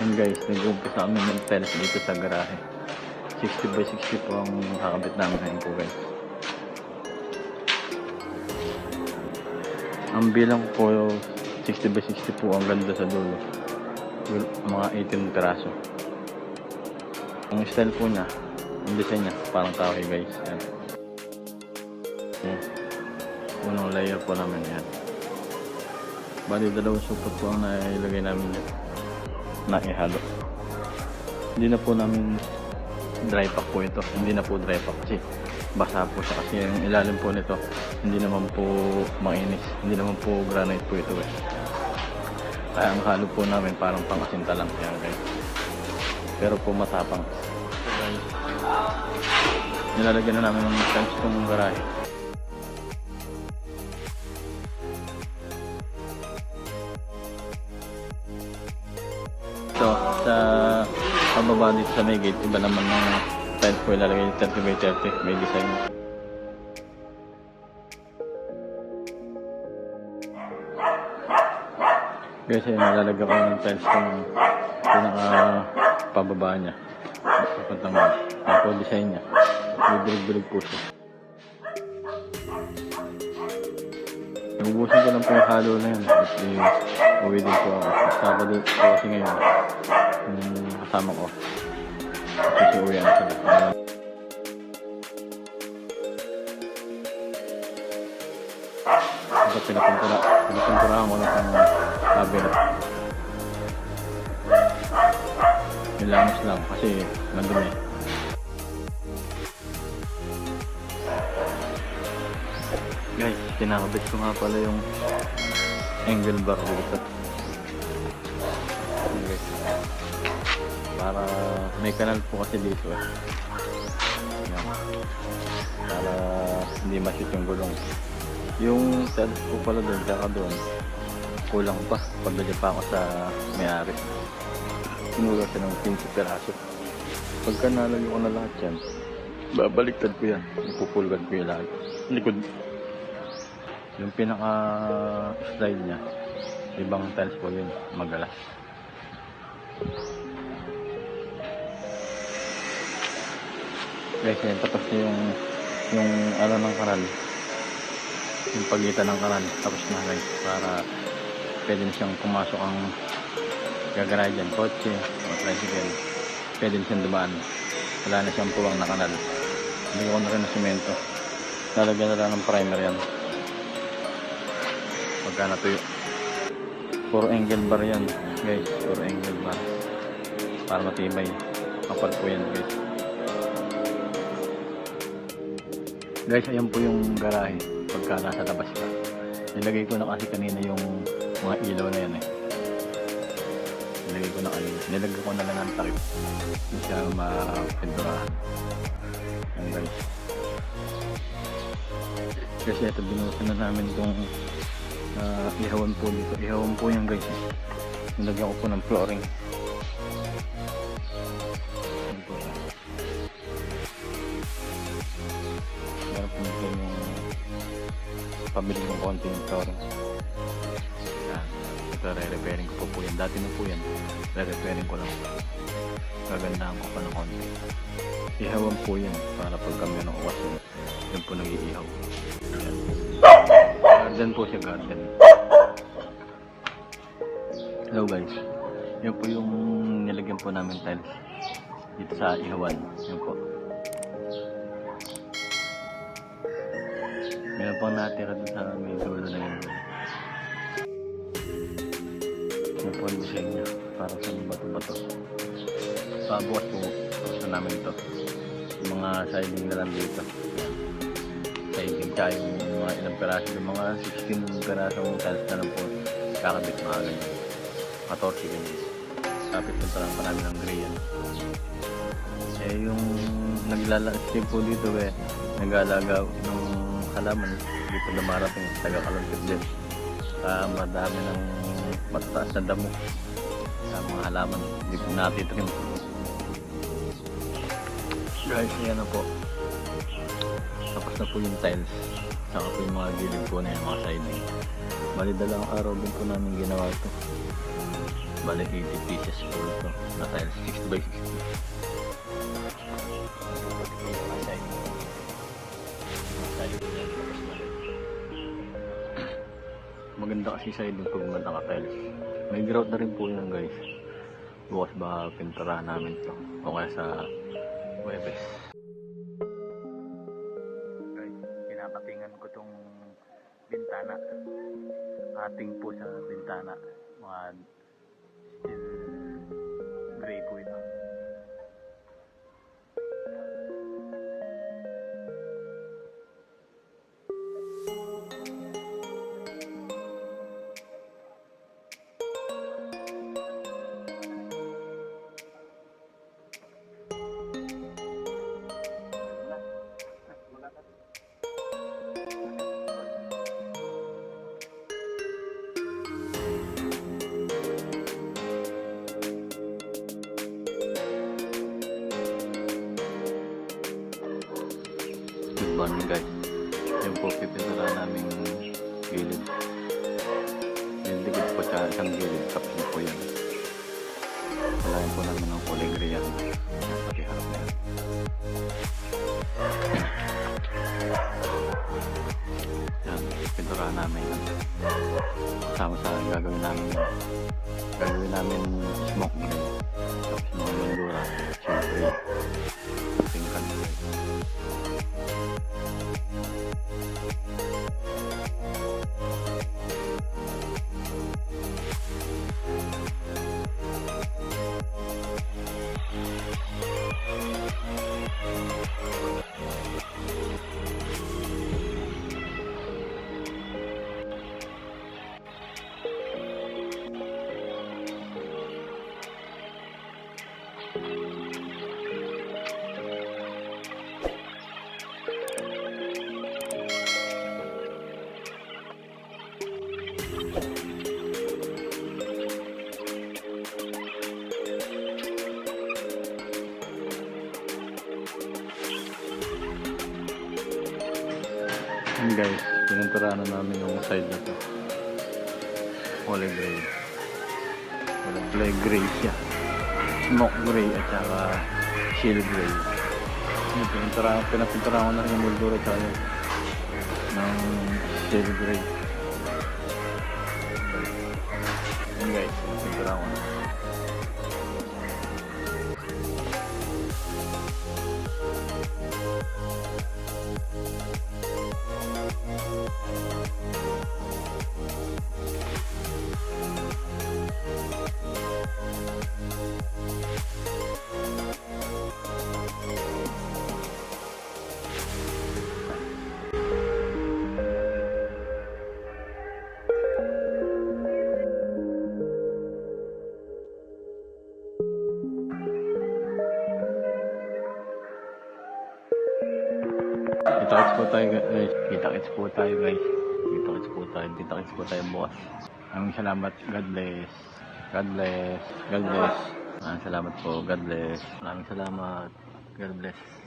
Yan guys, nag-umpisa kami ng tiles dito sa garahe. 60 by 60 po ang kakabit namin ngayon po guys. Ang bilang po 60 by 60 po ang ganda sa dulo. Mga 18 piraso. Ang style po niya, ang design niya, parang kahoy guys. Yan. Unang layer po namin yan. Bali dalawang support po ang nailagay namin yan. Naihalo. Hindi na po namin dry pack po ito. Hindi na po dry pack kasi basa po siya. Kasi yung ilalim po nito hindi naman po mainis. Hindi naman po granite po ito eh. Kaya ang halo po namin parang pangasinta lang. Yan guys. Pero po matapang. So guys, nilalagyan na namin ng tiles itong garahe. So, sa pababa dito sa may gate, iba naman ng tiles po ilalagay 30 by 30, may design. Guys, nilalagay ko ng tiles kung pinaka pababa niya. Ang po design niya. May bilig-bilig po siya. Nabubusin ko lang po yung halo na yun. At uwi din po ako. Sabado po kasi ngayon. Kasama ko. Kasi uwi na sila. Ito pinakumpurahan ko na sa cabinet. Nilamos lang kasi nandun eh. Guys, kinakabit ko nga pala yung angle bar dito. Okay. Para may kanal po kasi dito eh. Yan. Para hindi ma-shoot yung gulong. Yung tiles ko pala doon, tsaka doon, kulang pa. Pagdali pa ako sa may-ari. Sinula siya ng 15 peraso. Pagka nalayo ko na lahat yan, babaliktad ko yan. Ipupulgad ko yung lahat. Likod. Yung pinaka slide niya, ibang tiles po yun, magalas. Guys, yan, tapos yung ano ng kanal, yung pagitan ng kanal, tapos na guys, para pwede na siyang pumasok ang gagarahe dyan, kotse o tricycle, pwede na siyang dumaan, wala na siyang puwang na kanal. Hindi ko na rin na simento, lalagyan na lang ng primer yan pagka natuyo. Puro angle bar yan guys, puro angle bar para matibay, kapal po yan guys. Guys, ayan po yung garahe pagka nasa labas ka. Nilagay ko na kasi kanina yung mga ilaw na yan eh. Nilagay ko na kanina, nilagay ko na lang ng takip, hindi siya mapinturahan. Ayan guys, kasi ito binusan na namin itong ihawan po dito. Ihawan po yan guys. Nilagyan ko po ng flooring. Ayan po siya. Meron po nito yung pabili ng konti yung flooring. Ayan. Ito re-repairing ko po yan. Dati na po yan. Re-repairing ko lang. Gagandahan ko pa ng konti. Ihawan po yan para pag kami ng uwas yun po nag-iihaw. Ayan. Garden po siya, garden. Hello guys, yan po yung nilagyan po namin tiles dito sa ihawan. Yan po. Meron pang natira dun sa may dulo na yun. Yan po ang design niya, parang sa bato-bato. Pabukas po gusto namin ito. Yung mga siding na lang dito. Siding tsaka yung mga ilang peraso, yung mga 16 peraso ng tiles na lang po kakabit mga ganyan, 14 ganyan. Kapit punta lang pa namin ng gray yan. Eh yung naglalandscape po dito eh, nag-aalaga ng halaman dito na marating, taga-kalumpit din. Madami ng matataas na damo sa mga halaman dito natitrim. Guys, yan na po. Tapos na po yung tiles, saka po yung mga gilid po na yung mga siding. Bali dalawang araw din po namin ginawa ito. Bali 80 pieces po ito na tiles 60 by 60. Maganda kasi siding pag naka-tiles. May grout na rin po yan guys. Bukas ba pinturahan namin to o kaya sa Webes. Guys, kinakatingan ko tong bintana. Ating po sa bintana. Mga steel gray po ito. Good morning guys. Yung po pipinturahan namin gilid. Yung likod po siya isang gilid. Tapos na po yan. Kalahin po namin ng kulay gray yan. Pati harap na yan. Yan. Pinturahan namin yan. Kasama sa gagawin namin yan. Gagawin namin smoke gray. Tapos mga bandura. Siyempre. Tingkan gray. Yan guys, pininturahan na namin yung side na to. Kulay gray. Kulay gray siya. Smoke gray at saka shield gray. Yan, pinapinturahan ko na rin yung moldura at saka yung ng shield gray. Yan guys, pinapinturahan ko na. Kita-kits po tayo guys. Kita-kits po tayo guys. Kita-kits po tayo. Kita-kits po tayo bukas. Maraming salamat. God bless. God bless. God bless. Maraming salamat po. God bless. Maraming salamat. God bless.